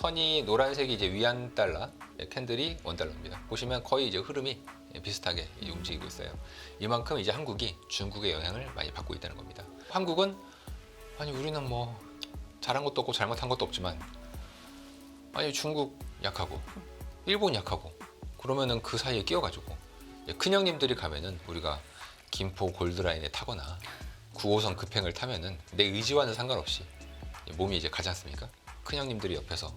선이 노란색이 이제 위안 달러, 캔들이 원 달러입니다. 보시면 거의 이제 흐름이 비슷하게 움직이고 있어요. 이만큼 이제 한국이 중국의 영향을 많이 받고 있다는 겁니다. 한국은 아니 우리는 뭐 잘한 것도 없고 잘못한 것도 없지만 아니 중국 약하고 일본 약하고 그러면은 그 사이에 끼어가지고 큰형님들이 가면은 우리가 김포 골드라인에 타거나 9호선 급행을 타면은 내 의지와는 상관없이 몸이 이제 가지 않습니까? 큰형님들이 옆에서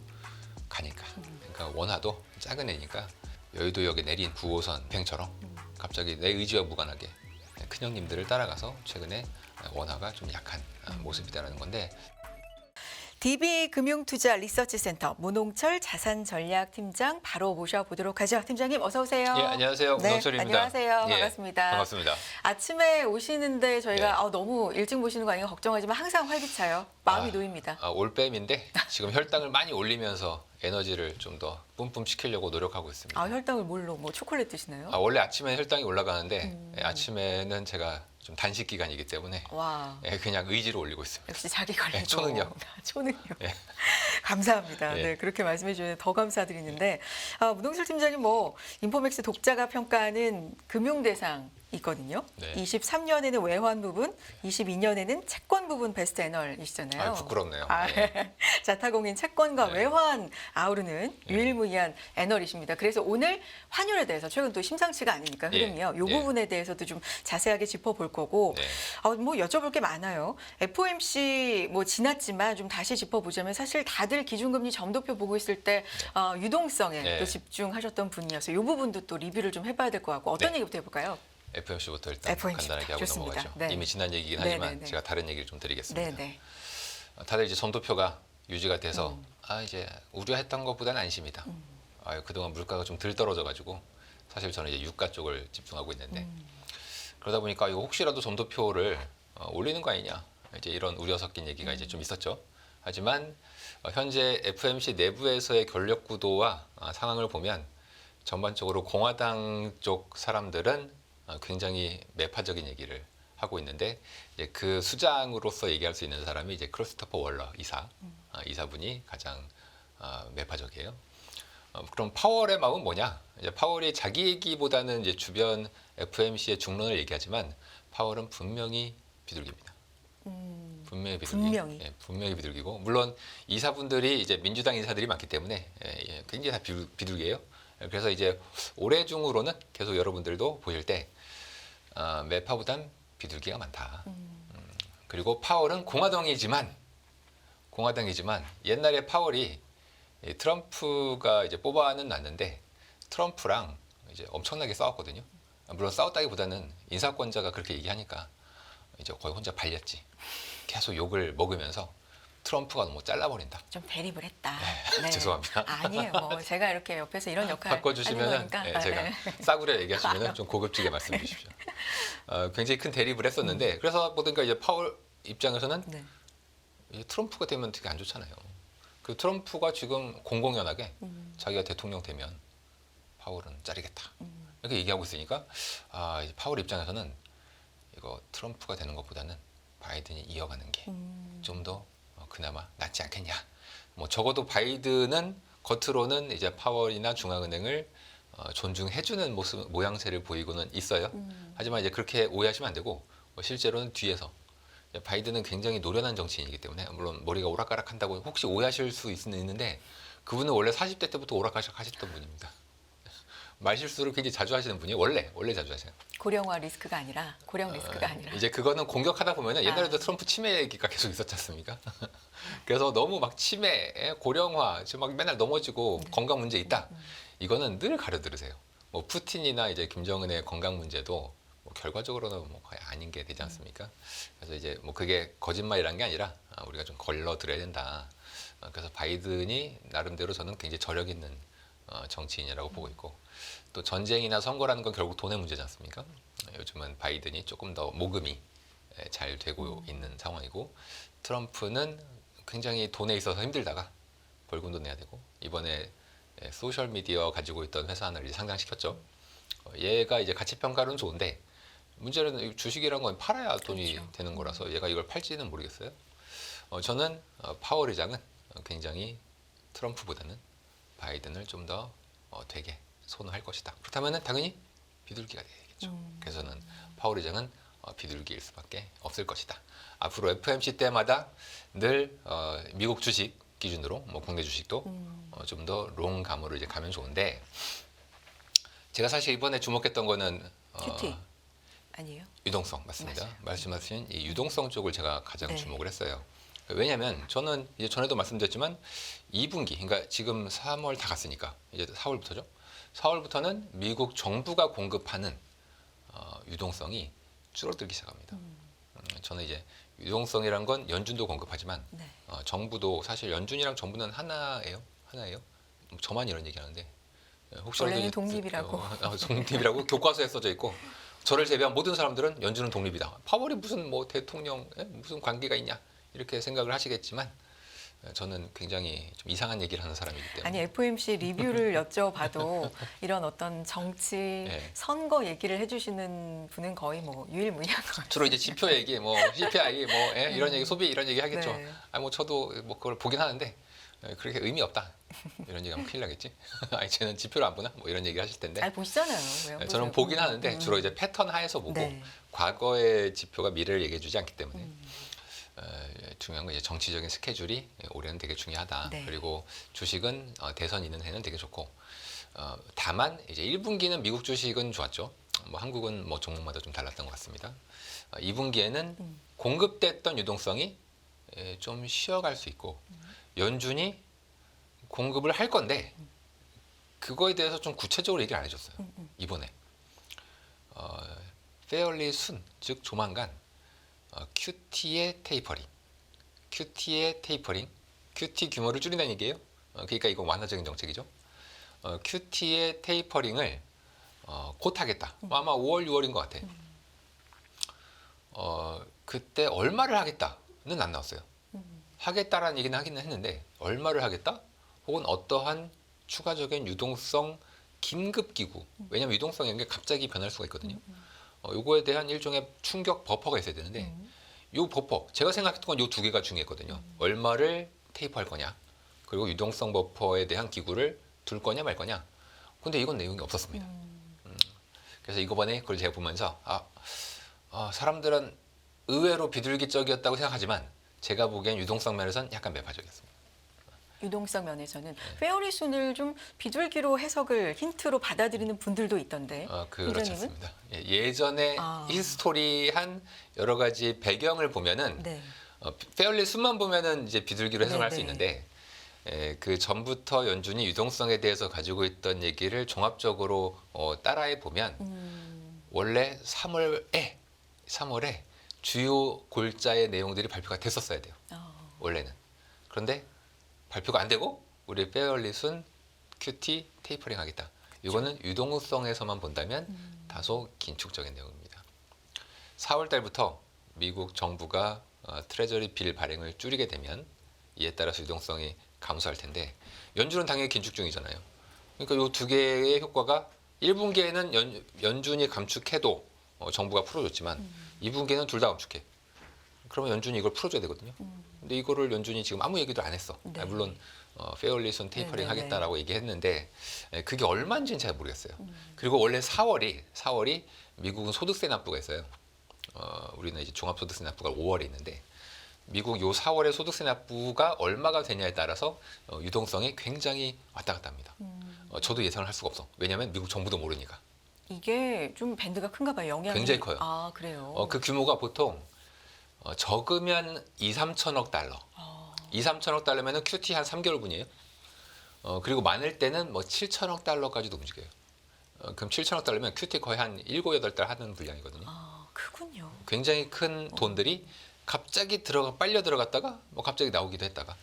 가니까. 그러니까 원화도 작은 애니까 여의도역에 내린 9호선 뱅처럼 갑자기 내 의지와 무관하게 큰형님들을 따라가서 최근에 원화가 좀 약한 모습이다라는 건데. DB금융투자 리서치센터 문홍철 자산전략팀장 바로 모셔보도록 하죠. 팀장님 어서 오세요. 예, 안녕하세요. 네, 문홍철입니다. 안녕하세요. 예, 반갑습니다. 반갑습니다. 아침에 오시는데 저희가 네. 너무 일찍 모시는 거 아닌가 걱정하지만 항상 활기차요. 마음이 놓입니다. 올빼미인데 지금 혈당을 많이 올리면서 에너지를 좀 더 뿜뿜 시키려고 노력하고 있습니다. 혈당을 뭘로? 뭐 초콜릿 드시나요? 원래 아침에 혈당이 올라가는데 아침에는 제가 좀 단식 기간이기 때문에 와. 그냥 의지로 올리고 있습니다. 역시 자기 관리도. 초능력. 초능력. 네. 감사합니다. 예. 네, 그렇게 말씀해 주셔서 더 감사드리는데 문홍철 팀장님 인포맥스 독자가 평가하는 금융대상 있거든요. 네. 23년에는 외환 부분, 22년에는 채권 부분 베스트 애널이시잖아요. 부끄럽네요. 자타공인 채권과 네. 외환 아우르는 유일무이한 애널이십니다. 그래서 오늘 환율에 대해서 최근 또 심상치가 않으니까 흐름이요. 이 부분에 대해서도 좀 자세하게 짚어볼 거고 네. 여쭤볼 게 많아요. FOMC 지났지만 좀 다시 짚어보자면 사실 다들 기준금리 점도표 보고 있을 때 유동성에 또 집중하셨던 분이어서 이 부분도 또 리뷰를 좀 해봐야 될 것 같고 어떤 얘기부터 해볼까요? FOMC부터 일단 FOMC 부터. 간단하게 하고 좋습니다. 넘어가죠. 네. 이미 지난 얘기긴 네, 하지만 네, 네. 제가 다른 얘기를 좀 드리겠습니다. 네네. 다들 이제 점도표가 유지가 돼서 이제 우려했던 것보다는 안심이다. 그동안 물가가 좀 덜 떨어져가지고 사실 저는 이제 유가 쪽을 집중하고 있는데 그러다 보니까 이거 혹시라도 점도표를 올리는 거 아니냐 이제 이런 우려 섞인 얘기가 이제 좀 있었죠. 하지만 현재 FOMC 내부에서의 권력 구도와 상황을 보면 전반적으로 공화당 쪽 사람들은 굉장히 매파적인 얘기를 하고 있는데 이제 그 수장으로서 얘기할 수 있는 사람이 이제 크리스토퍼 월러 이사분이 가장 매파적이에요. 그럼 파월의 마음은 뭐냐? 이제 파월이 자기 얘기보다는 이제 주변 FOMC의 중론을 얘기하지만 파월은 분명히 비둘기입니다. 분명히 비둘기. 분명히 비둘기고 물론 이사분들이 이제 민주당 인사들이 많기 때문에 굉장히 다 비둘기예요. 그래서 이제 올해 중으로는 계속 여러분들도 보실 때 매파보단 비둘기가 많다. 그리고 파월은 공화당이지만 옛날에 파월이 트럼프가 이제 뽑아는 놨는데 트럼프랑 이제 엄청나게 싸웠거든요. 물론 싸웠다기보다는 인사권자가 그렇게 얘기하니까 이제 거의 혼자 발렸지. 계속 욕을 먹으면서 트럼프가 너무 잘라버린다. 좀 대립을 했다. 네. 죄송합니다. 아니에요. 제가 이렇게 옆에서 이런 역할 바꿔주시면 제가 싸구려 얘기하시면 좀 고급지게 말씀해 주십시오. 굉장히 큰 대립을 했었는데 그래서 보니까 이제 파월 입장에서는 이제 트럼프가 되면 되게 안 좋잖아요. 그 트럼프가 지금 공공연하게 자기가 대통령 되면 파월은 자르겠다. 이렇게 얘기하고 있으니까 이제 파월 입장에서는 이거 트럼프가 되는 것보다는 바이든이 이어가는 게 좀 더 그나마 낫지 않겠냐. 적어도 바이든은 겉으로는 이제 파월이나 중앙은행을 존중해주는 모양새를 보이고는 있어요. 하지만 이제 그렇게 오해하시면 안 되고 실제로는 뒤에서 바이든은 굉장히 노련한 정치인이기 때문에 물론 머리가 오락가락한다고 혹시 오해하실 수 있는데 그분은 원래 40대 때부터 오락가락 하셨던 분입니다. 말실수를 굉장히 자주 하시는 분이 원래 자주 하세요. 고령화 리스크가 아니라 이제 그거는 공격하다 보면은 옛날에도 트럼프 치매 얘기가 계속 있었지 않습니까? 그래서 너무 막 치매, 고령화, 지금 막 맨날 넘어지고 건강 문제 있다. 이거는 늘 가려들으세요. 푸틴이나 이제 김정은의 건강 문제도 결과적으로는 거의 아닌 게 되지 않습니까? 그래서 이제 그게 거짓말이란 게 아니라 우리가 좀 걸러들어야 된다. 그래서 바이든이 나름대로 저는 굉장히 저력 있는 정치인이라고 보고 있고 또 전쟁이나 선거라는 건 결국 돈의 문제지 않습니까? 요즘은 바이든이 조금 더 모금이 잘 되고 있는 상황이고 트럼프는 굉장히 돈에 있어서 힘들다가 벌금도 내야 되고 이번에 소셜미디어 가지고 있던 회사 하나를 이제 상장시켰죠. 얘가 이제 가치평가로는 좋은데 문제는 주식이란 건 팔아야 돈이 되는 거라서 얘가 이걸 팔지는 모르겠어요. 저는 파월 의장은 굉장히 트럼프보다는 바이든을 좀 더 되게 선호할 것이다. 그렇다면 당연히 비둘기가 되겠죠. 그래서 저는 파월 의장은 비둘기일 수밖에 없을 것이다. 앞으로 FOMC 때마다 늘 미국 주식 기준으로 뭐 국내 주식도 좀 더 롱감으로 이제 가면 좋은데 제가 사실 이번에 주목했던 거는 큐티 아니에요? 유동성 맞습니다. 맞아요. 말씀하신 이 유동성 쪽을 제가 가장 네. 주목을 했어요. 왜냐하면 저는 이제 전에도 말씀드렸지만 2분기, 그러니까 지금 3월 다 갔으니까 이제 4월부터죠. 4월부터는 미국 정부가 공급하는 유동성이 줄어들기 시작합니다. 저는 이제 유동성이란 건 연준도 공급하지만 네. 정부도 사실 연준이랑 정부는 하나예요. 저만 이런 얘기하는데 혹시라도 원래는 이제 독립이라고. 독립이라고 교과서에 써져 있고 저를 제외한 모든 사람들은 연준은 독립이다. 파월이 무슨 뭐 대통령 무슨 관계가 있냐 이렇게 생각을 하시겠지만 저는 굉장히 좀 이상한 얘기를 하는 사람이기 때문에 아니 FOMC 리뷰를 여쭤봐도 이런 어떤 정치 네. 선거 얘기를 해주시는 분은 거의 뭐 유일무이한 것 같아요. 주로 이제 지표 얘기, 뭐 CPI, 뭐 이런 얘기, 소비 이런 얘기 하겠죠. 네. 뭐 저도 뭐 그걸 보긴 하는데 그렇게 의미 없다 이런 얘기하면 큰일 나겠지. 아니 쟤는 지표를 안 보나? 뭐 이런 얘기 하실 텐데. 잘 보시잖아요. 왜요? 저는 보긴 하는데 주로 이제 패턴 하에서 보고 네. 과거의 지표가 미래를 얘기해주지 않기 때문에 중요한 건 이제 정치적인 스케줄이 올해는 되게 중요하다. 네. 그리고 주식은 대선 있는 해는 되게 좋고 다만 이제 1분기는 미국 주식은 좋았죠. 뭐 한국은 뭐 종목마다 좀 달랐던 것 같습니다. 2분기에는 공급됐던 유동성이 좀 쉬어갈 수 있고 연준이 공급을 할 건데 그거에 대해서 좀 구체적으로 얘기를 안 해줬어요. 이번에 fairly soon, 즉 조만간 QT의 테이퍼링, QT 규모를 줄인다는 얘기예요. 그러니까 이건 완화적인 정책이죠. QT의 테이퍼링을 곧 하겠다. 아마 5월, 6월인 것 같아. 그때 얼마를 하겠다는 안 나왔어요. 하겠다라는 얘기는 하기는 했는데 얼마를 하겠다? 혹은 어떠한 추가적인 유동성 긴급기구. 왜냐하면 유동성이라는 게 갑자기 변할 수가 있거든요. 요거에 대한 일종의 충격 버퍼가 있어야 되는데 요 버퍼, 제가 생각했던 건 요 두 개가 중요했거든요. 얼마를 테이프할 거냐, 그리고 유동성 버퍼에 대한 기구를 둘 거냐 말 거냐. 근데 이건 내용이 없었습니다. 그래서 이번에 그걸 제가 보면서 사람들은 의외로 비둘기적이었다고 생각하지만 제가 보기엔 유동성 면에서는 약간 매파적이었습니다. 유동성 면에서는 페어리순을 좀 비둘기로 해석을 힌트로 받아들이는 분들도 있던데. 그렇지 기자님은? 않습니다. 예전에 히스토리한 여러 가지 배경을 보면은 네. 페어리 순만 보면은 이제 비둘기로 해석할 네, 수 네. 있는데 그 전부터 연준이 유동성에 대해서 가지고 있던 얘기를 종합적으로 따라해 보면 원래 3월에 주요 골자의 내용들이 발표가 됐었어야 돼요. 원래는. 그런데 발표가 안 되고 우리 페어리순 QT 테이퍼링 하겠다. 이거는 유동성에서만 본다면 다소 긴축적인 내용입니다. 4월 달부터 미국 정부가 트레저리 빌 발행을 줄이게 되면 이에 따라서 유동성이 감소할 텐데 연준은 당연히 긴축 중이잖아요. 그러니까 이 두 개의 효과가 1분기에는 연준이 감축해도 정부가 풀어줬지만 2분기에는 둘 다 감축해. 그러면 연준이 이걸 풀어줘야 되거든요. 근데 이거를 연준이 지금 아무 얘기도 안 했어. 네. 물론 페어리순 테이퍼링 네, 네, 하겠다라고 얘기했는데 그게 얼마인지는 잘 모르겠어요. 그리고 원래 4월이 미국은 소득세 납부가 있어요. 우리는 이제 종합소득세 납부가 5월에 있는데 미국 요 4월에 소득세 납부가 얼마가 되냐에 따라서 유동성이 굉장히 왔다 갔다 합니다. 저도 예상을 할 수가 없어. 왜냐하면 미국 정부도 모르니까. 이게 좀 밴드가 큰가 봐요. 영향이. 굉장히 커요. 아, 그래요. 그 규모가 보통 적으면 2, 3천억 달러. 2, 3천억 달러면은 QT 한 3개월분이에요. 그리고 많을 때는 뭐 7천억 달러까지도 움직여요. 그럼 7천억 달러면 QT 거의 한 7, 8달 하는 분량이거든요. 크군요. 굉장히 큰 돈들이 갑자기 빨려 들어갔다가 뭐 갑자기 나오기도 했다가.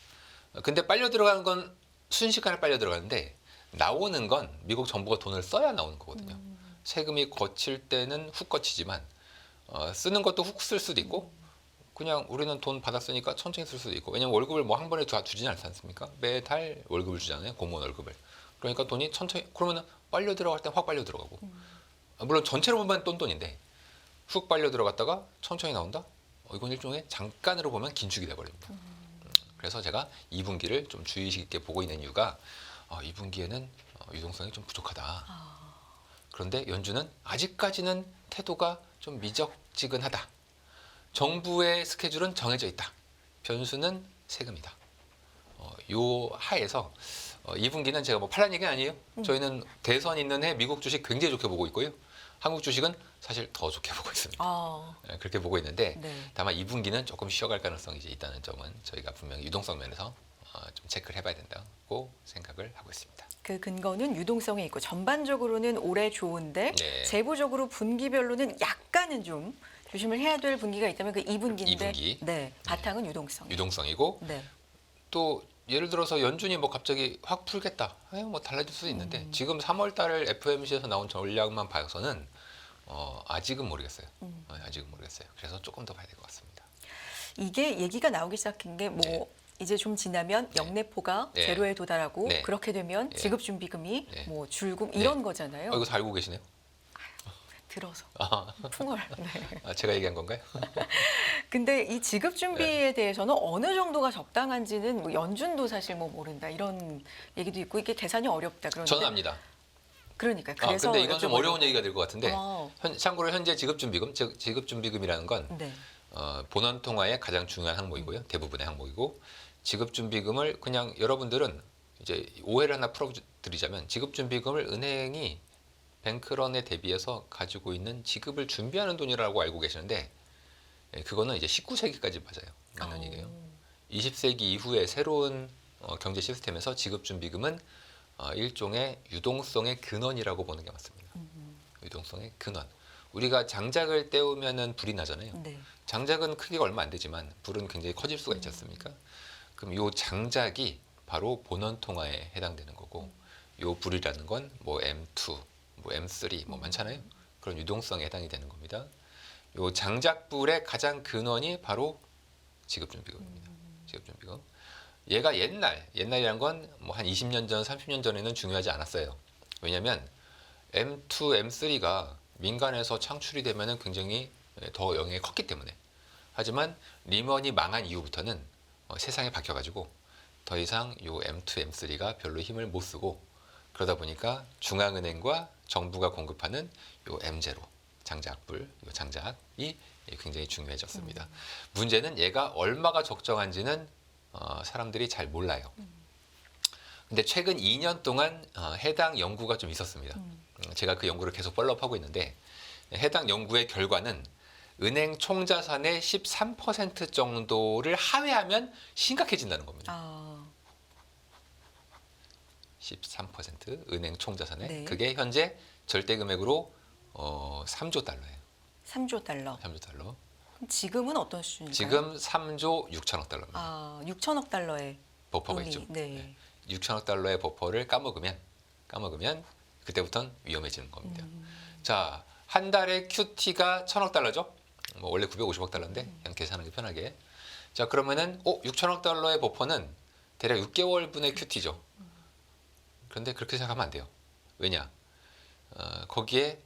근데 빨려 들어가는 건 순식간에 빨려 들어가는데 나오는 건 미국 정부가 돈을 써야 나오는 거거든요. 세금이 거칠 때는 훅 거치지만 쓰는 것도 훅 쓸 수도 있고 그냥 우리는 돈 받았으니까 천천히 쓸 수도 있고 왜냐면 월급을 뭐 한 번에 다 주지는 않지 않습니까? 매달 월급을 주잖아요. 공무원 월급을. 그러니까 돈이 천천히 그러면은 빨려 들어갈 땐 확 빨려 들어가고 물론 전체로 보면 똔똔인데 훅 빨려 들어갔다가 천천히 나온다? 이건 일종의 잠깐으로 보면 긴축이 돼버립니다. 그래서 제가 2분기를 좀 주의 깊게 보고 있는 이유가 2분기에는 유동성이 좀 부족하다. 그런데 연준은 아직까지는 태도가 좀 미적지근하다. 정부의 스케줄은 정해져 있다. 변수는 세금이다. 요 하에서 2분기는 제가 뭐 팔란 얘기는 아니에요. 저희는 대선 있는 해 미국 주식 굉장히 좋게 보고 있고요. 한국 주식은 사실 더 좋게 보고 있습니다. 그렇게 보고 있는데 네. 다만 2분기는 조금 쉬어갈 가능성이 이제 있다는 점은 저희가 분명히 유동성 면에서 좀 체크를 해봐야 된다고 생각을 하고 있습니다. 그 근거는 유동성이 있고 전반적으로는 올해 좋은데 네. 세부적으로 분기별로는 약간은 좀 조심을 해야 될 분기가 있다면 그 2분기인데 2분기. 네, 바탕은 유동성. 유동성이고 네. 또 예를 들어서 연준이 뭐 갑자기 확 풀겠다. 뭐 달라질 수도 있는데 지금 3월 달 FOMC에서 나온 전략만 봐서는 아직은 모르겠어요. 아직은 모르겠어요. 그래서 조금 더 봐야 될 것 같습니다. 이게 얘기가 나오기 시작한 게 뭐 네. 이제 좀 지나면 영내포가 네. 제로에 도달하고 네. 그렇게 되면 네. 지급준비금이 네. 뭐 줄고 이런 네. 거잖아요. 이거 다 알고 계시네요. 들어서 아, 풍월. 네. 제가 얘기한 건가요? 근데 이 지급 준비에 대해서는 어느 정도가 적당한지는 뭐 연준도 사실 뭐 모른다 이런 얘기도 있고 이게 계산이 어렵다 그러는데 저는 압니다. 그러니까 그래서 근데 이건 좀 여쭤보려고. 어려운 얘기가 될 것 같은데 어. 참고로 현재 지급준비금, 즉 지급준비금이라는 건 네. 본원 통화의 가장 중요한 항목이고요. 대부분의 항목이고 지급준비금을 그냥 여러분들은 이제 오해를 하나 풀어드리자면 지급준비금을 은행이 뱅크런에 대비해서 가지고 있는 지급을 준비하는 돈이라고 알고 계시는데 그거는 이제 19세기까지 맞는 얘기예요. 20세기 이후에 새로운 경제 시스템에서 지급준비금은 일종의 유동성의 근원이라고 보는 게 맞습니다. 유동성의 근원. 우리가 장작을 떼우면은 불이 나잖아요. 네. 장작은 크기가 얼마 안 되지만 불은 굉장히 커질 수가 있지 않습니까? 그럼 요 장작이 바로 본원 통화에 해당되는 거고 요 불이라는 건 뭐 M2, 뭐 M3 뭐 많잖아요. 그런 유동성에 해당이 되는 겁니다. 요 장작불의 가장 근원이 바로 지급준비금입니다. 지급준비금. 얘가 옛날이란 건 뭐 한 20년 전, 30년 전에는 중요하지 않았어요. 왜냐하면 M2, M3가 민간에서 창출이 되면은 굉장히 더 영향이 컸기 때문에. 하지만 리먼이 망한 이후부터는 세상이 바뀌어가지고 더 이상 요 M2, M3가 별로 힘을 못 쓰고 그러다 보니까 중앙은행과 정부가 공급하는 요 M0 장작불, 요 장작이 굉장히 중요해졌습니다. 문제는 얘가 얼마가 적정한지는 사람들이 잘 몰라요. 근데 최근 2년 동안 해당 연구가 좀 있었습니다. 제가 그 연구를 계속 팔로우하고 있는데 해당 연구의 결과는 은행 총자산의 13% 정도를 하회하면 심각해진다는 겁니다. 13% 은행 총자산에 네. 그게 현재 절대 금액으로 3조 달러예요. 3조 달러. 3조 달러. 그럼 지금은 어떤 수준인가요? 지금 3조 6천억 달러입니다. 6천억 달러의 버퍼가 의미. 있죠. 네. 6천억 달러의 버퍼를 까먹으면 그때부터는 위험해지는 겁니다. 자, 한 달에 QT가 1천억 달러죠. 뭐 원래 950억 달러인데 그냥 계산하기 편하게. 자, 그러면은 6천억 달러의 버퍼는 대략 6개월분의 QT죠. 그런데 그렇게 생각하면 안 돼요. 왜냐? 거기에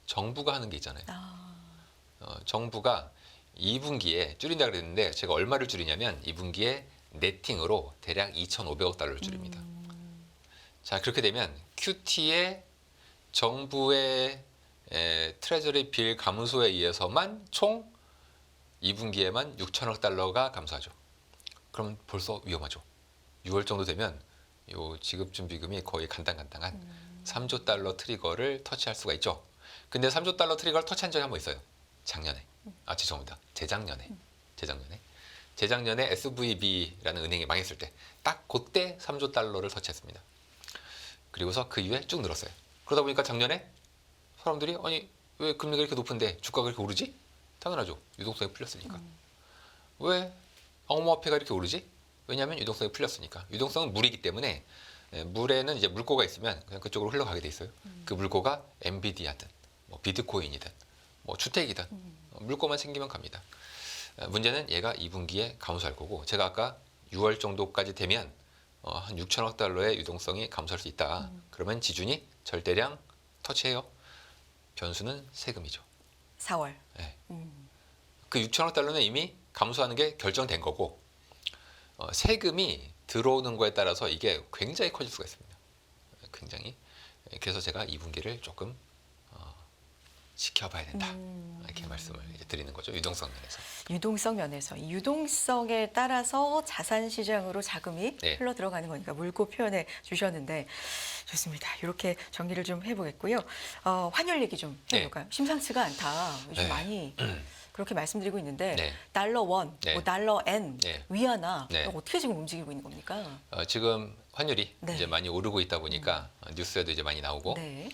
정부가 하는 게 있잖아요. 정부가 2분기에 줄인다 그랬는데 제가 얼마를 줄이냐면 2분기에 네팅으로 대략 2,500억 달러를 줄입니다. 자, 그렇게 되면 QT의 정부의 트레저리 빌 감소에 의해서만 총 2분기에만 6천억 달러가 감소하죠. 그럼 벌써 위험하죠. 6월 정도 되면 요 지급준비금이 거의 간당간당한 3조 달러 트리거를 터치할 수가 있죠. 근데 3조 달러 트리거를 터치한 적이 한 번 있어요. 작년에. 죄송합니다. 재작년에 SVB라는 은행이 망했을 때 딱 그때 3조 달러를 터치했습니다. 그리고서 그 이후에 쭉 늘었어요. 그러다 보니까 작년에 사람들이 아니 왜 금리가 이렇게 높은데 주가가 이렇게 오르지? 당연하죠. 유동성이 풀렸으니까. 왜 암호화폐가 이렇게 오르지? 왜냐하면 유동성이 풀렸으니까. 유동성은 물이기 때문에 물에는 이제 물고가 있으면 그냥 그쪽으로 흘러가게 돼 있어요. 그 물고가 엔비디아든 뭐 비트코인이든 뭐 주택이든 물고만 생기면 갑니다. 문제는 얘가 2분기에 감소할 거고 제가 아까 6월 정도까지 되면 한 6천억 달러의 유동성이 감소할 수 있다. 그러면 지준이 절대량 터치해요. 변수는 세금이죠. 4월. 네. 그 6천억 달러는 이미 감소하는 게 결정된 거고 세금이 들어오는 거에 따라서 이게 굉장히 커질 수가 있습니다. 굉장히. 그래서 제가 2분기를 조금 지켜봐야 된다. 이렇게 말씀을 이제 드리는 거죠. 유동성 면에서. 유동성 면에서 이 유동성에 따라서 자산 시장으로 자금이 네. 흘러 들어가는 거니까 물고 표현해 주셨는데 좋습니다. 이렇게 정리를 좀 해보겠고요. 환율 얘기 좀 해볼까요? 심상치가 않다. 요즘 네. 많이 그렇게 말씀드리고 있는데 네. 달러 원, 네. 뭐 달러 엔, 네. 위안화 네. 어떻게 지금 움직이고 있는 겁니까? 지금 환율이 네. 이제 많이 오르고 있다 보니까 뉴스에도 이제 많이 나오고 네.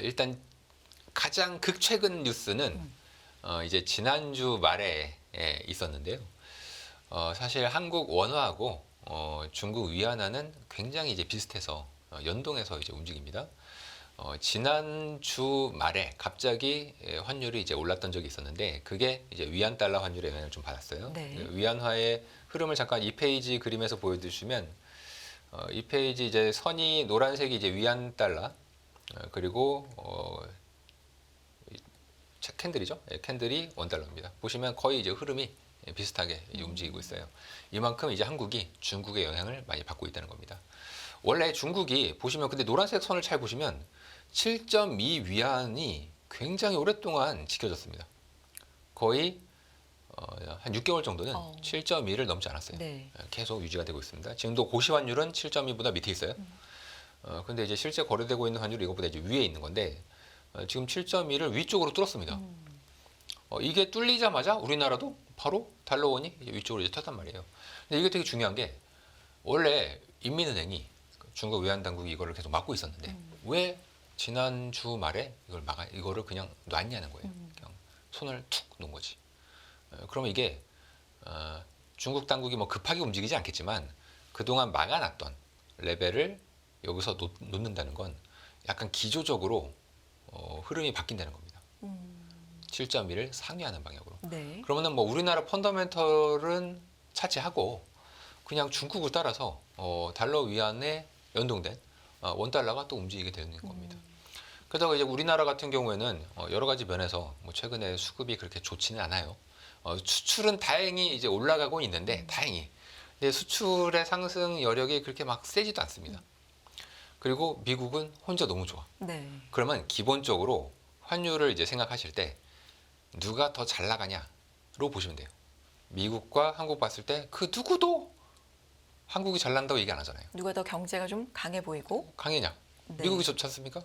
일단 가장 극최근 뉴스는 이제 지난주 말에 있었는데요. 사실 한국 원화하고 중국 위안화는 굉장히 이제 비슷해서 연동해서 이제 움직입니다. 지난주 말에 갑자기 환율이 이제 올랐던 적이 있었는데 그게 이제 위안 달러 환율에 영향을 좀 받았어요. 네. 위안화의 흐름을 잠깐 2페이지 그림에서 보여주시면 2페이지 이제 선이 노란색이 이제 위안 달러 그리고 캔들이죠. 캔들이 원달러입니다. 보시면 거의 이제 흐름이 비슷하게 이제 움직이고 있어요. 이만큼 이제 한국이 중국의 영향을 많이 받고 있다는 겁니다. 원래 중국이 보시면 근데 노란색 선을 잘 보시면 7.2 위안이 굉장히 오랫동안 지켜졌습니다. 거의 한 6개월 정도는 7.2를 넘지 않았어요. 네. 계속 유지가 되고 있습니다. 지금도 고시환율은 7.2보다 밑에 있어요. 근데 이제 실제 거래되고 있는 환율이 이것보다 이제 위에 있는 건데 지금 7.2를 위쪽으로 뚫었습니다. 이게 뚫리자마자 우리나라도 바로 달러원이 이제 위쪽으로 이제 튀었단 말이에요. 근데 이게 되게 중요한 게 원래 인민은행이 중국 외환 당국이 이거를 계속 막고 있었는데 왜 지난주 말에 이거를 그냥 놨냐는 거예요. 그냥 손을 툭 놓은 거지. 그러면 이게 중국 당국이 뭐 급하게 움직이지 않겠지만 그동안 막아놨던 레벨을 여기서 놓는다는 건 약간 기조적으로 흐름이 바뀐다는 겁니다. 7.1을 상회하는 방향으로. 네. 그러면은 뭐 우리나라 펀더멘털은 차치하고 그냥 중국을 따라서 달러 위안에 연동된 원달러가 또 움직이게 되는 겁니다. 그러다가 이제 우리나라 같은 경우에는 여러 가지 면에서 뭐 최근에 수급이 그렇게 좋지는 않아요. 수출은 다행히 이제 올라가고 있는데 다행히. 근데 수출의 상승 여력이 그렇게 막 세지도 않습니다. 그리고 미국은 혼자 너무 좋아. 네. 그러면 기본적으로 환율을 이제 생각하실 때 누가 더 잘 나가냐로 보시면 돼요. 미국과 한국 봤을 때 그 누구도 한국이 잘 난다고 얘기 안 하잖아요. 누가 더 경제가 좀 강해 보이고 강해냐? 네. 미국이 좋지 않습니까?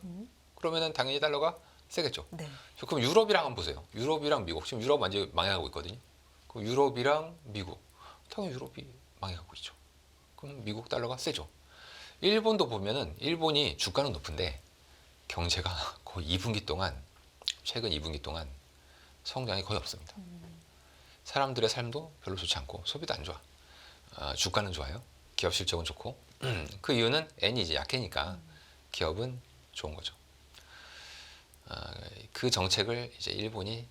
그러면은 당연히 달러가 세겠죠. 네. 그럼 유럽이랑 한번 보세요. 유럽이랑 미국. 지금 유럽 완전히 망해가고 있거든요. 그럼 유럽이랑 미국. 당연히 유럽이 망해가고 있죠. 그럼 미국 달러가 세죠. 일본도 보면은 일본이 주가는 높은데 경제가 거의 2분기 동안 최근 2분기 동안 성장이 거의 없습니다. 사람들의 삶도 별로 좋지 않고 소비도 안 좋아. 주가는 좋아요. 기업 실적은 좋고 그 이유는 엔이 이제 약해니까 기업은 좋은 거죠. 그 정책을 이제 일본이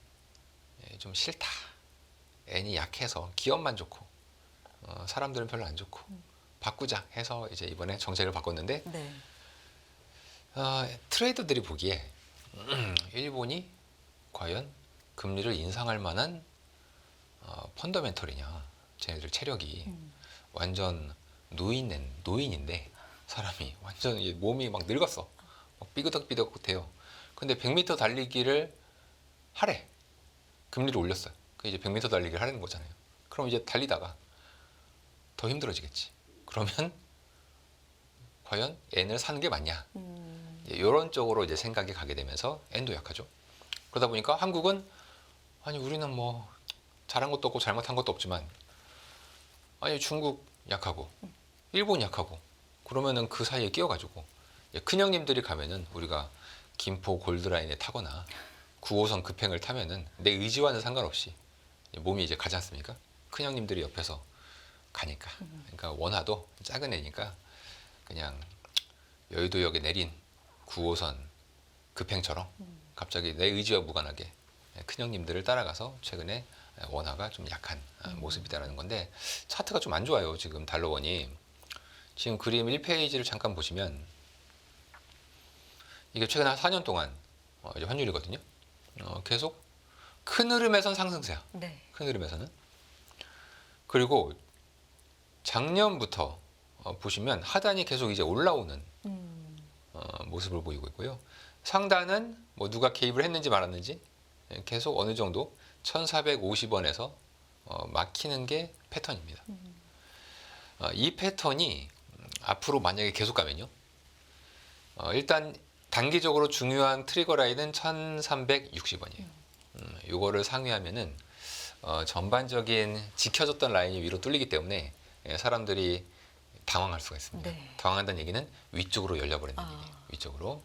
좀 싫다. 엔이 약해서 기업만 좋고 사람들은 별로 안 좋고 바꾸자 해서 이제 이번에 정책을 바꿨는데 네. 트레이더들이 보기에 일본이 과연 금리를 인상할 만한 펀더멘털이냐. 쟤네들 체력이 완전 노인인데 사람이 완전 몸이 막 늙었어. 막 삐그덕삐그덕해요. 근데 100m 달리기를 하래. 금리를 올렸어요. 그 이제 100m 달리기를 하라는 거잖아요. 그럼 이제 달리다가 더 힘들어지겠지. 그러면 과연 엔을 사는 게 맞냐? 이런 쪽으로 이제 생각이 가게 되면서 엔도 약하죠. 그러다 보니까 한국은 아니 우리는 뭐 잘한 것도 없고 잘못한 것도 없지만 아니 중국 약하고 일본 약하고 그러면은 그 사이에 끼어가지고 큰형님들이 가면은 우리가 김포 골드라인에 타거나 9호선 급행을 타면은 내 의지와는 상관없이 몸이 이제 가지 않습니까? 큰형님들이 옆에서 가니까 그러니까 원화도 작은 애니까 그냥 여의도역에 내린 9호선 급행처럼 갑자기 내 의지와 무관하게 큰형님들을 따라가서 최근에 원화가 좀 약한 모습이다라는 건데 차트가 좀 안 좋아요. 지금 달러원이. 지금 그림 1페이지를 잠깐 보시면 이게 최근 한 4년 동안 이제 환율이거든요. 계속 큰 흐름에선 상승세야. 네. 큰 흐름에서는. 그리고 작년부터 보시면 하단이 계속 이제 올라오는 음. 모습을 보이고 있고요. 상단은 뭐 누가 개입을 했는지 말았는지 계속 어느 정도 1,450원에서 막히는 게 패턴입니다. 이 패턴이 앞으로 만약에 계속 가면요. 일단 단기적으로 중요한 트리거 라인은 1,360원이에요. 요거를 상회하면은 전반적인 지켜졌던 라인이 위로 뚫리기 때문에 사람들이 당황할 수가 있습니다. 네. 당황한다는 얘기는 위쪽으로 열려버린다는 아. 얘기예요. 위쪽으로.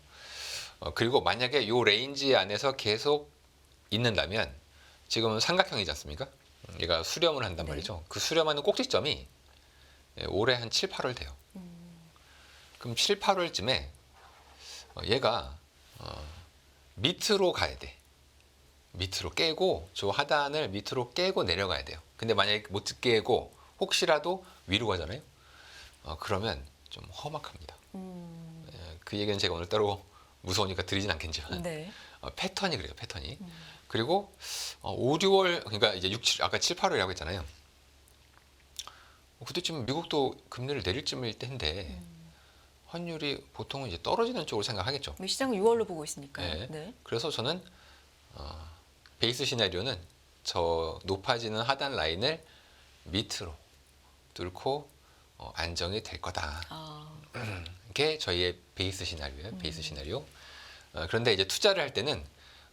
그리고 만약에 요 레인지 안에서 계속 있는다면 지금은 삼각형이지 않습니까? 얘가 수렴을 한단 네. 말이죠. 그 수렴하는 꼭지점이 올해 한 7, 8월 돼요. 그럼 7, 8월쯤에 얘가 밑으로 가야 돼. 밑으로 깨고 저 하단을 밑으로 깨고 내려가야 돼요. 근데 만약에 못 깨고 혹시라도 위로 가잖아요. 그러면 좀 험악합니다. 그 얘기는 제가 오늘 따로 무서우니까 드리진 않겠지만 네. 패턴이 그래요. 패턴이. 그리고 5, 6월 그러니까 이제 6, 7 아까 7, 8월이라고 했잖아요. 그때쯤 미국도 금리를 내릴 쯤일 때인데 환율이 보통은 이제 떨어지는 쪽으로 생각하겠죠. 시장은 6월로 보고 있으니까요. 네. 네. 그래서 저는 베이스 시나리오는 저 높아지는 하단 라인을 밑으로 뚫고 안정이 될 거다. 아. 이게 저희의 베이스 시나리오예요. 베이스 시나리오. 그런데 이제 투자를 할 때는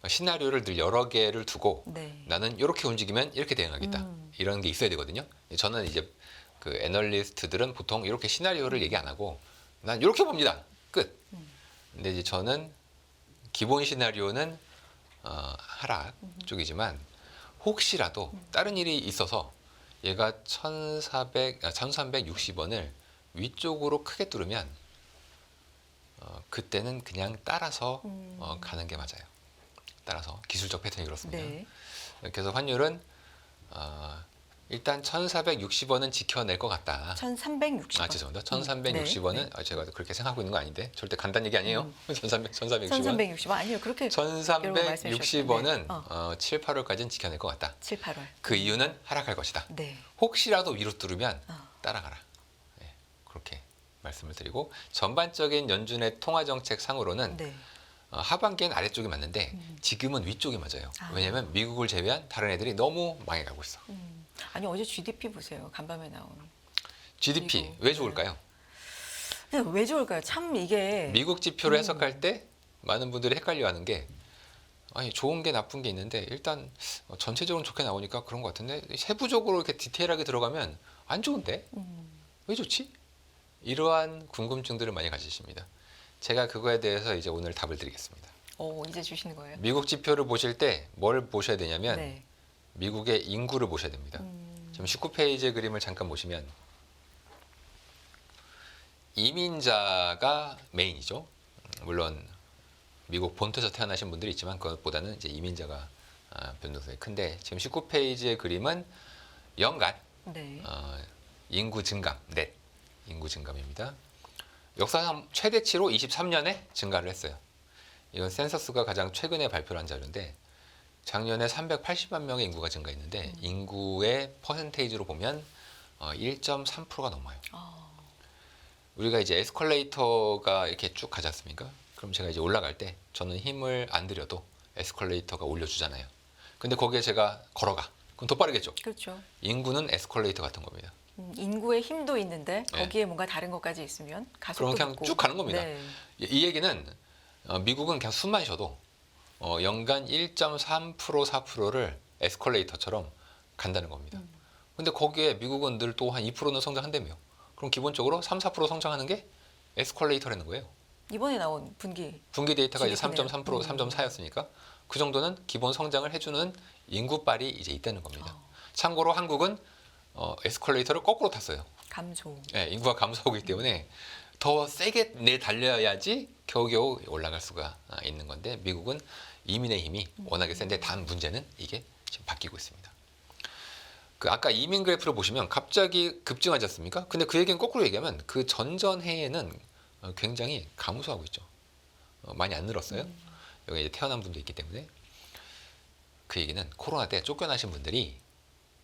시나리오를 늘 여러 개를 두고 네. 나는 이렇게 움직이면 이렇게 대응하겠다. 이런 게 있어야 되거든요. 저는 이제 그 애널리스트들은 보통 이렇게 시나리오를 얘기 안 하고 난 이렇게 봅니다. 끝. 근데 이제 저는 기본 시나리오는 하락 쪽이지만 혹시라도 다른 일이 있어서 얘가 1,360원을 위쪽으로 크게 뚫으면 그때는 그냥 따라서 가는 게 맞아요. 따라서 기술적 패턴이 그렇습니다. 네. 그래서 환율은 일단 1,460원은 지켜낼 것 같다. 1,360원. 죄송합니다. 1,360원은 네. 제가 그렇게 생각하고 있는 거 아닌데 절대 간단한 얘기 아니에요. 1,360원. 1,360원 아니요. 그렇게 1,360원은 7, 8월까지는 지켜낼 것 같다. 7, 8월. 그 이유는 하락할 것이다. 네. 혹시라도 위로 뚫으면 따라가라. 네, 그렇게 말씀을 드리고 전반적인 연준의 통화 정책 상으로는 네. 하반기엔 아래쪽이 맞는데 지금은 위쪽이 맞아요. 왜냐하면 미국을 제외한 다른 애들이 너무 망해가고 있어. 아니 어제 GDP 보세요. 간밤에 나온. GDP 미국. 왜 좋을까요? 근데 왜 좋을까요? 참 이게 미국 지표를 해석할 때 많은 분들이 헷갈려하는 게 아니 좋은 게 나쁜 게 있는데 일단 전체적으로 좋게 나오니까 그런 것 같은데 세부적으로 이렇게 디테일하게 들어가면 안 좋은데 왜 좋지? 이러한 궁금증들을 많이 가지십니다. 제가 그거에 대해서 이제 오늘 답을 드리겠습니다. 이제 주시는 거예요? 미국 지표를 보실 때 뭘 보셔야 되냐면 네. 미국의 인구를 보셔야 됩니다. 지금 19페이지의 그림을 잠깐 보시면 이민자가 메인이죠. 물론 미국 본토에서 태어나신 분들이 있지만 그것보다는 이제 이민자가 변동성이 큰데 지금 19페이지의 그림은 연간 네. 인구 증감, 넷 인구 증감입니다. 역사상 최대치로 23년에 증가를 했어요. 이건 센서스가 가장 최근에 발표한 자료인데 작년에 380만 명의 인구가 증가했는데 인구의 퍼센테이지로 보면 1.3%가 넘어요. 우리가 이제 에스컬레이터가 이렇게 쭉 가지 않습니까? 그럼 제가 이제 올라갈 때 저는 힘을 안 들여도 에스컬레이터가 올려주잖아요. 근데 거기에 제가 걸어가. 그럼 더 빠르겠죠? 그렇죠. 인구는 에스컬레이터 같은 겁니다. 인구의 힘도 있는데 네. 거기에 뭔가 다른 것까지 있으면 가속도 그럼 그냥 붙고. 쭉 가는 겁니다. 네. 이 얘기는 미국은 그냥 숨만 쉬어도 연간 1.3% 4%를 에스컬레이터처럼 간다는 겁니다. 근데 거기에 미국은 늘 또 한 2%는 성장한다며. 그럼 기본적으로 3, 4% 성장하는 게 에스컬레이터라는 거예요. 이번에 나온 분기 데이터가 이제 GDP 네요. 3.3%, 3.4였으니까 그 정도는 기본 성장을 해주는 인구빨이 이제 있다는 겁니다. 참고로 한국은 에스컬레이터를 거꾸로 탔어요. 감소. 네, 인구가 감소하고 있기 때문에 더 세게 내달려야지 겨우겨우 올라갈 수가 있는 건데 미국은 이민의 힘이 워낙에 센데 단 문제는 이게 지금 바뀌고 있습니다. 그 아까 이민 그래프를 보시면 갑자기 급증하지 않습니까? 근데 그 얘기는 거꾸로 얘기하면 그 전전해에는 굉장히 감소하고 있죠. 많이 안 늘었어요. 여기 이제 태어난 분도 있기 때문에 그 얘기는 코로나 때 쫓겨나신 분들이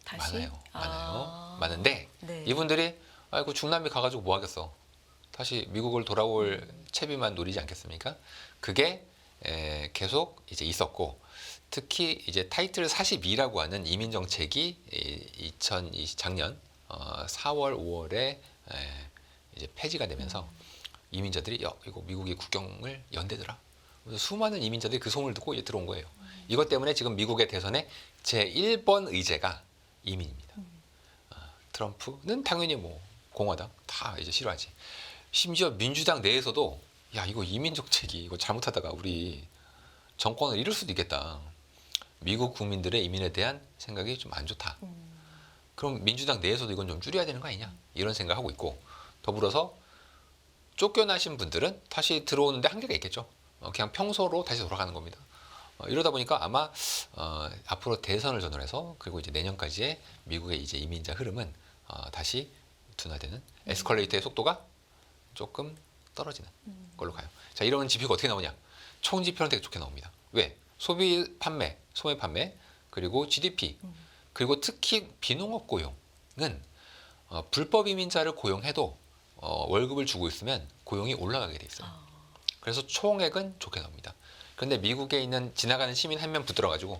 다시 많아요. 많은데 네. 이분들이 아이고 중남미 가가지고 뭐 하겠어. 다시 미국을 돌아올 채비만 노리지 않겠습니까? 그게 계속 이제 있었고 특히 이제 타이틀 42라고 하는 이민 정책이 2020 작년 4월 5월에 이제 폐지가 되면서 이민자들이 야 이거 미국이 국경을 연대더라. 그래서 수많은 이민자들이 그 소문을 듣고 이제 들어온 거예요. 이것 때문에 지금 미국의 대선에 제 1번 의제가 이민입니다. 트럼프는 당연히 뭐 공화당 다 이제 싫어하지. 심지어 민주당 내에서도 야 이거 이민 정책이 이거 잘못하다가 우리 정권을 잃을 수도 있겠다. 미국 국민들의 이민에 대한 생각이 좀 안 좋다. 그럼 민주당 내에서도 이건 좀 줄여야 되는 거 아니냐 이런 생각하고 있고 더불어서 쫓겨나신 분들은 다시 들어오는데 한계가 있겠죠. 그냥 평소로 다시 돌아가는 겁니다. 이러다 보니까 아마 앞으로 대선을 전후해서 그리고 이제 내년까지의 미국의 이제 이민자 흐름은 다시 둔화되는 에스컬레이터의 속도가 조금 떨어지는 걸로 가요. 자, 이런 지표가 어떻게 나오냐? 총 지표는 되게 좋게 나옵니다. 왜? 소비 판매, 소매 판매, 그리고 GDP, 그리고 특히 비농업 고용은 불법 이민자를 고용해도 월급을 주고 있으면 고용이 올라가게 돼 있어요. 그래서 총액은 좋게 나옵니다. 그런데 미국에 있는 지나가는 시민 한 명 붙들어가지고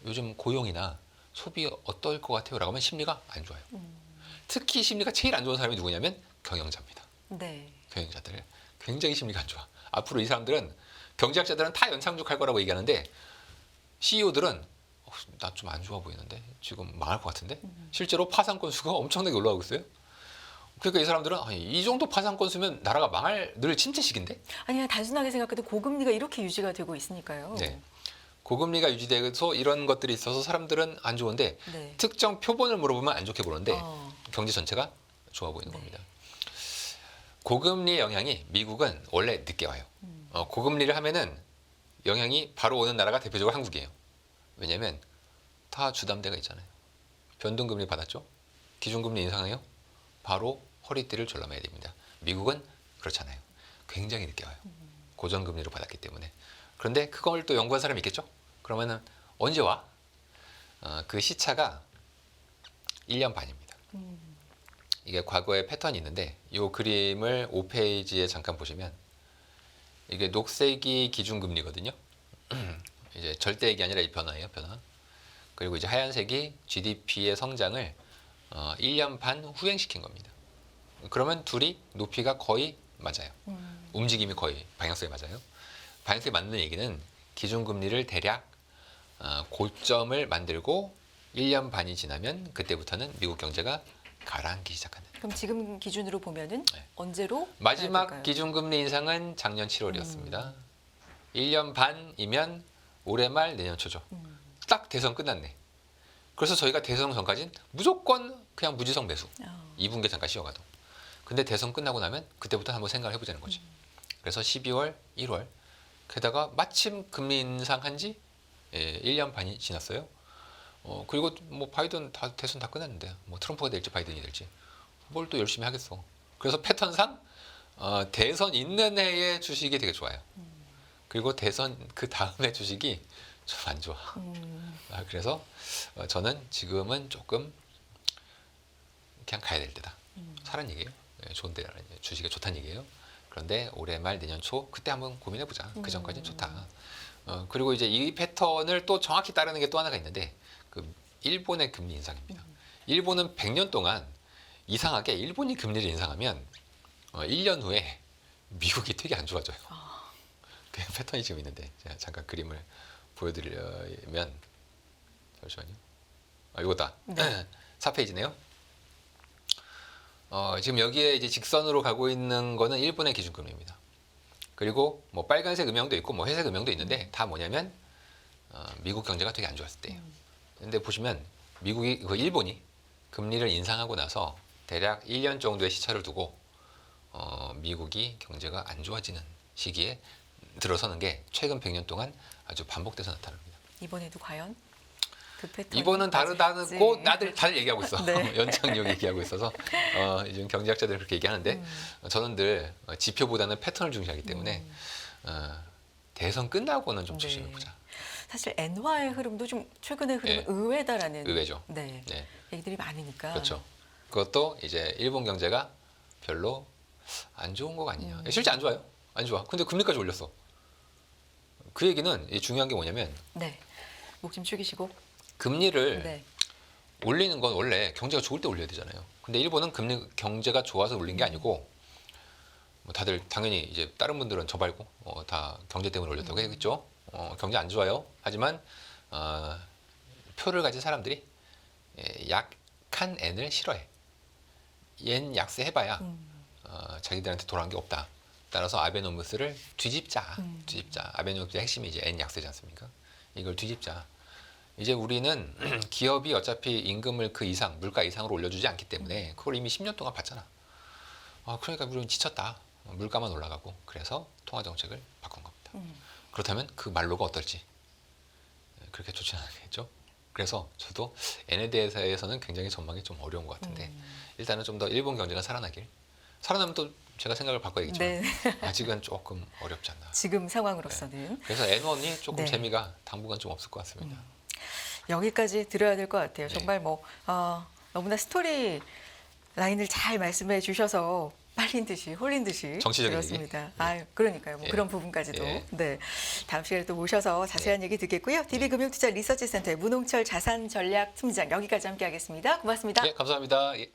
요즘 고용이나 소비 어떨 것 같아요? 라고 하면 심리가 안 좋아요. 특히 심리가 제일 안 좋은 사람이 누구냐면 경영자입니다. 네. 경영자들 굉장히 심리가 안 좋아. 앞으로 이 사람들은 경제학자들은 다 연착륙할 거라고 얘기하는데 CEO들은 나 좀 안 좋아 보이는데 지금 망할 것 같은데 실제로 파산 건수가 엄청나게 올라가고 있어요. 그러니까 이 사람들은 아니, 이 정도 파산 건수면 나라가 망할 늘 침체식인데? 아니 그냥 단순하게 생각해도 고금리가 이렇게 유지가 되고 있으니까요. 네. 고금리가 유지돼서 이런 것들이 있어서 사람들은 안 좋은데 네. 특정 표본을 물어보면 안 좋게 보는데 경제 전체가 좋아 보이는 겁니다. 고금리의 영향이 미국은 원래 늦게 와요. 고금리를 하면은 영향이 바로 오는 나라가 대표적으로 한국이에요. 왜냐하면 다 주담대가 있잖아요. 변동금리 받았죠? 기준금리 인상해요? 바로 허리띠를 졸라매야 됩니다. 미국은 그렇잖아요. 굉장히 늦게 와요. 고정금리로 받았기 때문에. 그런데 그걸 또 연구한 사람이 있겠죠? 그러면은 언제 와? 그 시차가 1년 반입니다. 이게 과거의 패턴이 있는데 이 그림을 5페이지에 잠깐 보시면 이게 녹색이 기준금리거든요. 이제 절대액이 아니라 이 변화예요, 변화. 그리고 이제 하얀색이 GDP의 성장을 1년 반 후행시킨 겁니다. 그러면 둘이 높이가 거의 맞아요. 움직임이 거의 방향성이 맞아요. 방향성이 맞는 얘기는 기준금리를 대략 고점을 만들고 1년 반이 지나면 그때부터는 미국 경제가 가라앉기 시작하는. 그럼 지금 기준으로 보면은 네. 언제로 마지막 될까요? 기준금리 인상은 작년 7월이었습니다. 1년 반이면 올해 말 내년 초죠. 딱 대선 끝났네. 그래서 저희가 대선 전까지는 무조건 그냥 무지성 매수. 2분기 잠깐 쉬어가도. 근데 대선 끝나고 나면 그때부터 한번 생각을 해보자는 거지. 그래서 12월, 1월 게다가 마침 금리 인상한 지 1년 반이 지났어요. 그리고 뭐 바이든 다 대선 다 끝났는데 뭐 트럼프가 될지 바이든이 될지 뭘 또 열심히 하겠어. 그래서 패턴상 대선 있는 해의 주식이 되게 좋아요. 그리고 대선 그 다음에 주식이 좀 안 좋아. 그래서 저는 지금은 조금 그냥 가야 될 때다. 사는 얘기예요. 좋은 데라는 주식이 좋다는 얘기예요. 그런데 올해 말 내년 초 그때 한번 고민해보자. 그 전까지는 좋다. 그리고 이제 이 패턴을 또 정확히 따르는 게 또 하나가 있는데 그 일본의 금리 인상입니다. 일본은 100년 동안 이상하게 일본이 금리를 인상하면 1년 후에 미국이 되게 안 좋아져요. 그 패턴이 지금 있는데 제가 잠깐 그림을 보여드리면 잠시만요. 이거다. 네. 4페이지네요. 지금 여기에 이제 직선으로 가고 있는 거는 일본의 기준금리입니다. 그리고 뭐 빨간색 음영도 있고 뭐 회색 음영도 있는데 다 뭐냐면 미국 경제가 되게 안 좋았을 때예요. 근데 보시면 미국이 일본이 금리를 인상하고 나서 대략 1년 정도의 시차를 두고 미국이 경제가 안 좋아지는 시기에 들어서는 게 최근 100년 동안 아주 반복돼서 나타납니다. 이번에도 과연 그 패턴 이번은 다르다고 다들 얘기하고 있어. 네. 연착륙 얘기하고 있어서 요즘 경제학자들 그렇게 얘기하는데 저는 늘 지표보다는 패턴을 중시하기 때문에 대선 끝나고는 좀 조심해 보자. 사실 엔화의 흐름도 좀 최근의 흐름은 예. 의외다라는 의외죠. 네. 네. 얘기들이 많으니까. 그렇죠. 그것도 이제 일본 경제가 별로 안 좋은 거 아니냐. 실제 안 좋아요. 안 좋아. 근데 금리까지 올렸어. 그 얘기는 이 중요한 게 뭐냐면 네. 목 좀 축이시고. 금리를 네. 올리는 건 원래 경제가 좋을 때 올려야 되잖아요. 근데 일본은 경제가 좋아서 올린 게 아니고 뭐 다들 당연히 이제 다른 분들은 저 말고 다 경제 때문에 올렸다고 했겠죠. 경제 안 좋아요. 하지만 표를 가진 사람들이 약한 엔을 싫어해. 엔 약세 해봐야 자기들한테 돌아온 게 없다. 따라서 아베노미스를 뒤집자. 아베노미스의 핵심이 이제 엔 약세지 않습니까? 이걸 뒤집자. 이제 우리는 기업이 어차피 임금을 그 이상, 물가 이상으로 올려주지 않기 때문에 그걸 이미 10년 동안 봤잖아. 그러니까 우리는 지쳤다. 물가만 올라가고 그래서 통화정책을 바꾼 겁니다. 그렇다면 그 말로가 어떨지 그렇게 좋지는 않겠죠. 그래서 저도 엔에 대해서는 굉장히 전망이 좀 어려운 것 같은데 일단은 좀 더 일본 경제가 살아나면 또 제가 생각을 바꿔야겠지만 네. 아직은 조금 어렵지 않나. 지금 상황으로서는. 그래서 N1이 조금 네. 재미가 당분간 좀 없을 것 같습니다. 여기까지 들어야 될 것 같아요. 네. 정말 뭐 너무나 스토리 라인을 잘 말씀해 주셔서 빨린 듯이 홀린 듯이 정치적인 들었습니다. 얘기? 그러니까요. 뭐 예. 그런 부분까지도. 예. 네. 다음 시간에 또 모셔서 자세한 얘기 듣겠고요. DB금융투자 리서치센터의 문홍철 자산전략팀장 여기까지 함께하겠습니다. 고맙습니다. 네, 감사합니다. 예.